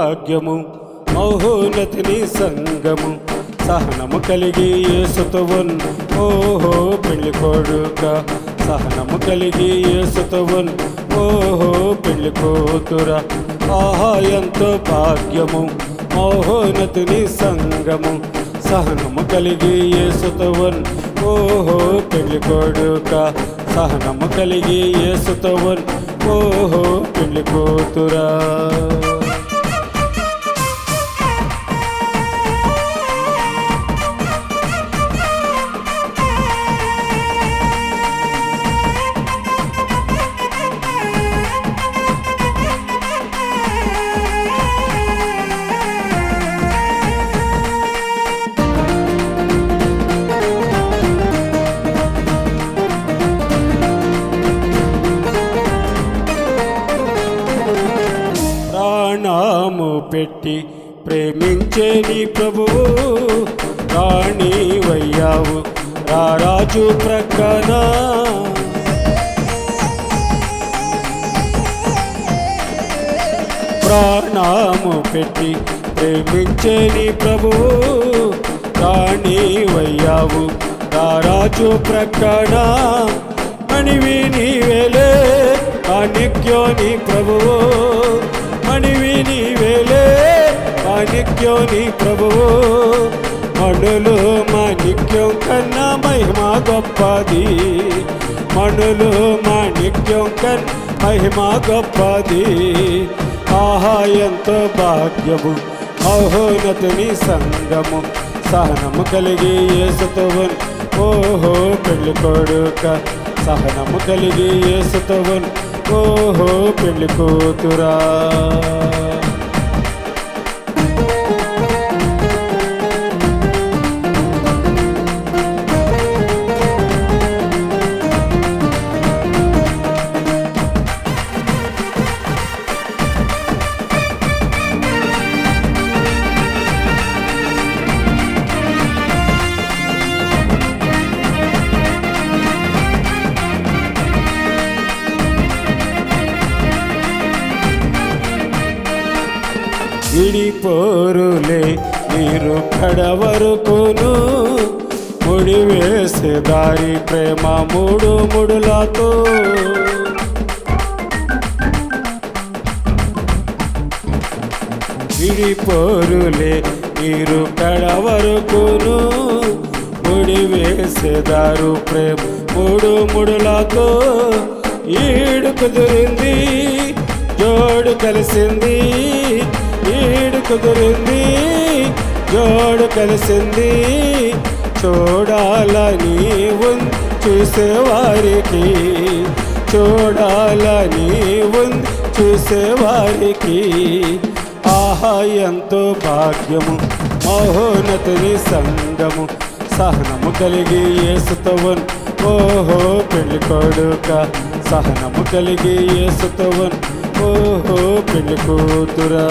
భాగ్యము మహోన్నతిని సంగము సహనము కలిగి యేసుతోన్ ఓహో పెళ్లి కొడుక సహనము కలిగి యేసుతోన్ ఓహో పెళ్లి కూతురా ఆహా ఎంతో భాగ్యము మహోన్నతిని సంగము సహనము కలిగి యేసుతోన్ ఓహో పెళ్లి కొడుక సహనము కలిగి యేసుతోన్ ఓహో పెళ్లి కూతురా ప్రాణము పెట్టి ప్రేమించే నీ ప్రభువు రాణివయ్యావు రారాజు ప్రక్కన ప్రాణము పెట్టి ప్రేమించే నీ ప్రభువు రాణివయ్యావు రారాజు ప్రక్కన మణివి నీవేలే కానిక్యో నీ ప్రభువు మణివి నీవేలే మాణిక్యో నీ ప్రభువు మణులు మాణిక్యం కన్నా మహిమ గొప్పది మణులు మాణిక్యం కన్నా మహిమ గొప్పది ఆహా ఎంతో భాగ్యము మహోన్నతుని సంగము సహనము కలిగి యేసుతోన్ ఓహో పెళ్లి కొడుక సహనము కలిగి యేసుతోన్ ఓహో పెళ్లి కూతురా విడిపోరులే మీరు కడవరకును ముడి వేసే దారి ప్రేమ మూడు ముడులతో విడిపోరులే మీరు కడవరకును ముడి వేసేదారు ప్రేమ మూడు ముడులతో ఈడు కుదిరింది జోడు కలిసింది ఈడు కుదిరింది జోడు కలిసింది చూడాలని చూసేవారికి చూడాలని చూసేవారికి ఆహా ఎంతో భాగ్యము మహోన్నతుని సంగము సహనము కలిగి యేసుతోన్ ఓహో పెళ్లి కొడుక సహనము కలిగి యేసుతోన్ ఓహో పెళ్లి కూతురా